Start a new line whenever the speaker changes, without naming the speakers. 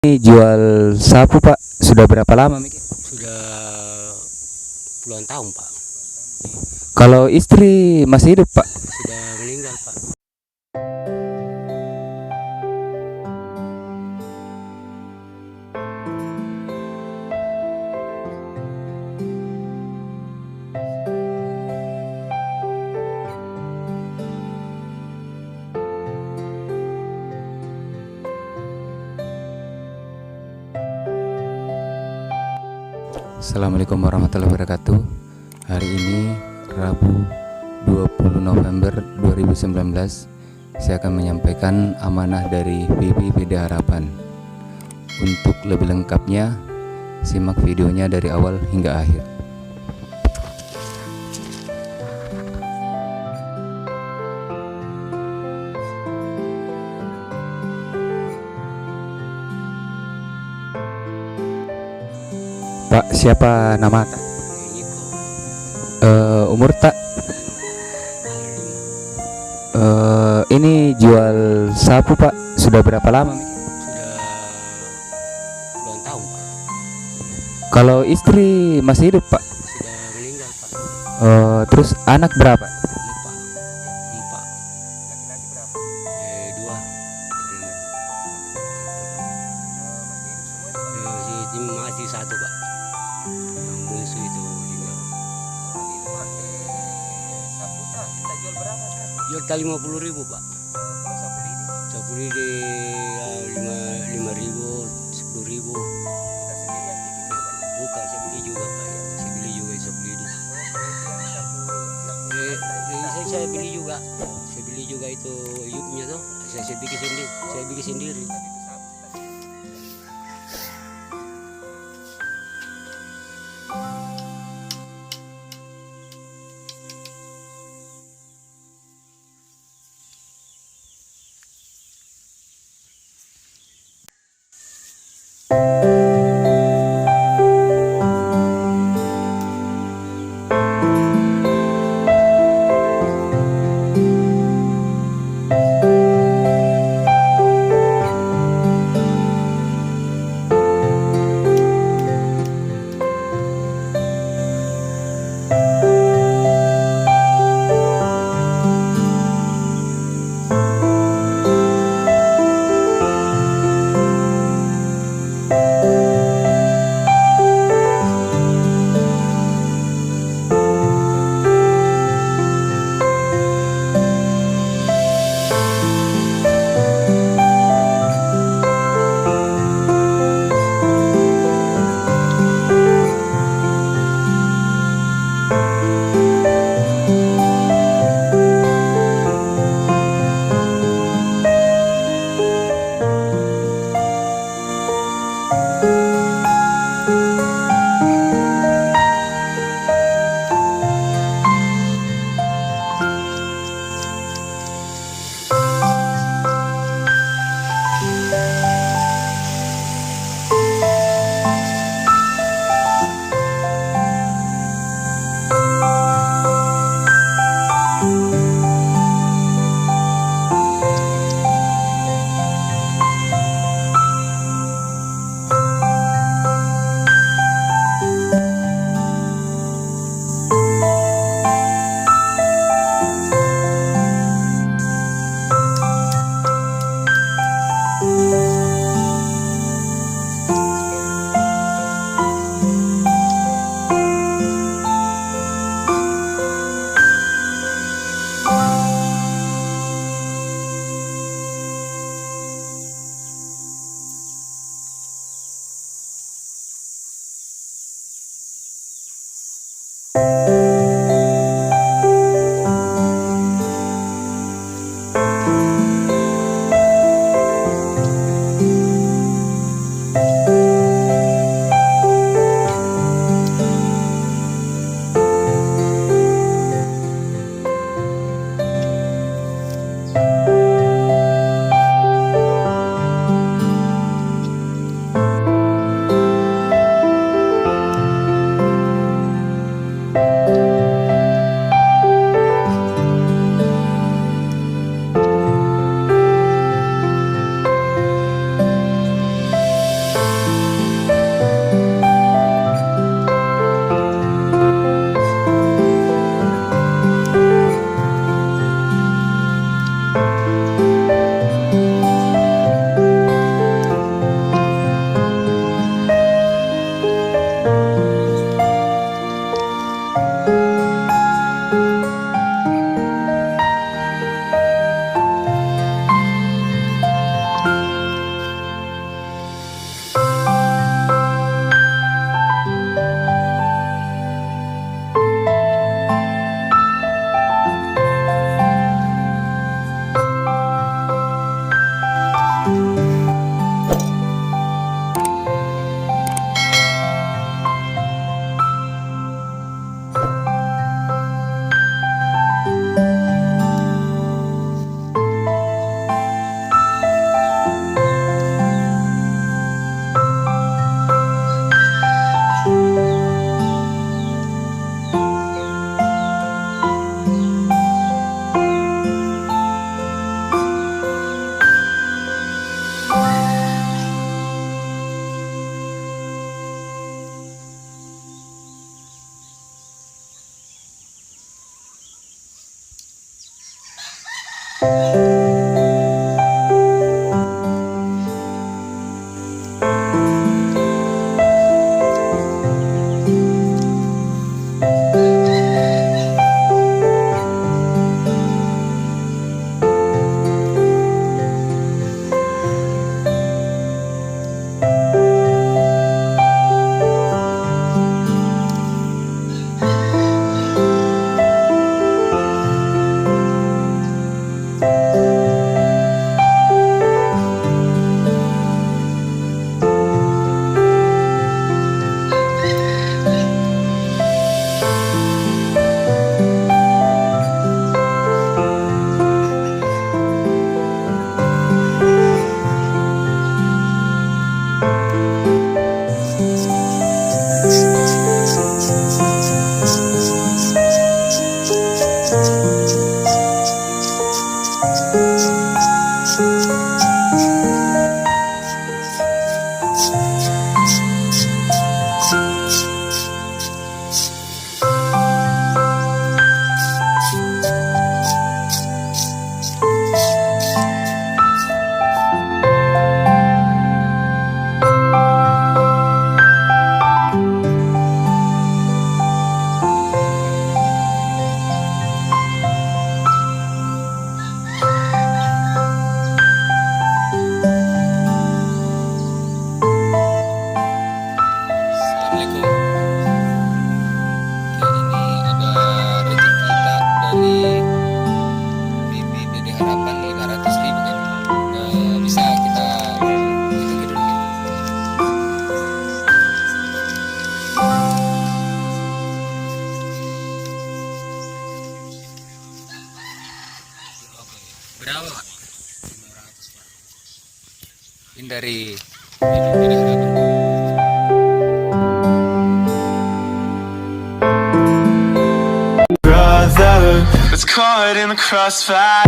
Ini jual sapu Pak, sudah berapa lama Miki?
Sudah puluhan tahun Pak.
Kalau istri masih hidup Pak?
Sudah meninggal Pak.
Assalamualaikum warahmatullahi wabarakatuh. Hari ini Rabu 20 November 2019, saya akan menyampaikan amanah dari VP Harapan. Untuk lebih lengkapnya, simak videonya dari awal hingga akhir. Pak, siapa nama tak?
Ini kok
Umur tak? Ini jual sapu Pak, sudah berapa lama Miki?
sudah puluhan tahun Pak.
Kalau istri masih hidup Pak?
Sudah meninggal Pak.
Terus anak berapa?
Empat. Empat.
Laki-laki berapa?
Dua. Masih satu Pak. Yang bungsu itu meninggal. Jual kali 50.000 Pak. Sapu lidi lima ribu, 10.000. Bukan, saya beli juga Pak ya. Saya beli juga sapu lidi. Saya beli juga. Saya beli juga itu yuknya tuh. Saya bikin sendiri. Saya bikin sendiri.
Assalamualaikum. Ini ada rezeki kita dari BPBD Harapan 500.000 kan. Bisa kita hitung dulu. Berapa, Pak? 500, Pak. Ini dari BPBD Harapan.
Brother, was caught in the crossfire.